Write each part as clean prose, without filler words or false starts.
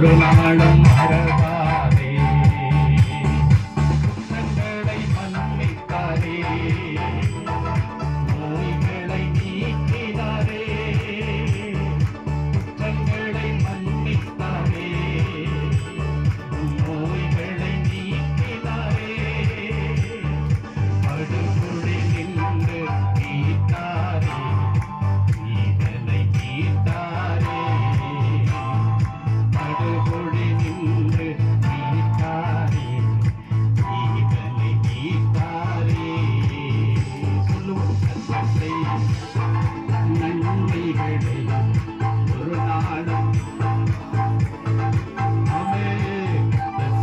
ஒரு நாளும் மறவாதே. குற்றங்களை மன்னித்தாரே, நோய்களை நீக்கினாரே. குற்றங்களை மன்னித்தாரே, நோய்களை நீக்கினாரே. படுகொலை நின்று மீட்டாரே, இதனை மீட்டாரே. படுகொலை நின்று மீட்டாரே, இதனை மீட்டாரே. சொல்லுவோம் கர்த்தரை நன்மைகளை ஒரு நாளும்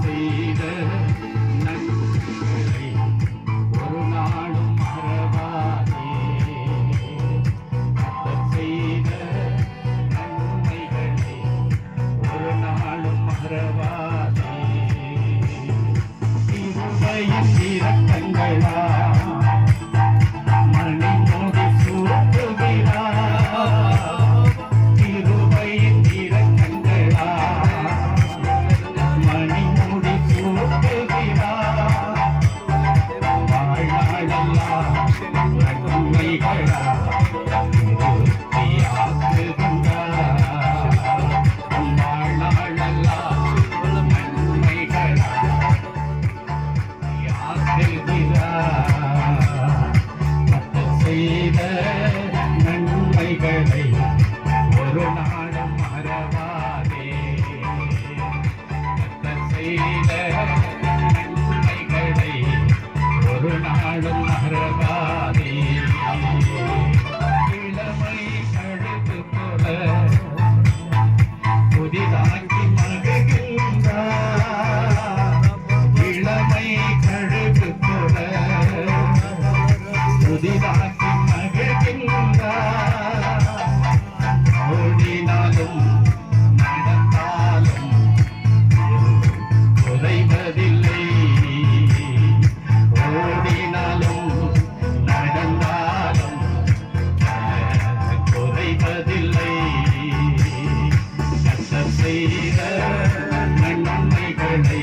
செய்த நன்மைகளை ஒரு நாளும் மறவாதே. கர்த்தர் செய்த நன்மைகளை ஒரு நாளும் மறவாதே. கிருபையின் இரக்கங்களா மணி மூடி சூட்டுகிறார். கிருபையின் இரக்கங்களா மணி மூடி சூட்டுகிறார். வாழ்நாளெல்லாம் நன்மைகளா திருப்தியாக்குகின்றார். வாழ்நாளெல்லாம் நன்மைகளா செய்த நன்மைகளை ஒரு நாளும் மறவாதே. செய்த நன்மைகளை ஒரு நாளும் மறவாதே. இளமை கழுத்து போல புதிதாக்கி மகிழ்கின்றார். இளமை கழுத்து போல புதிதாக்கி மகிழ்கின்றார். ஓடினாலும் நடந்தாலும் குறைவதில்லை. ஓடினாலும் நடந்தாலும் குறைவதில்லை. கர்த்தர் செய்த நன்மைகளை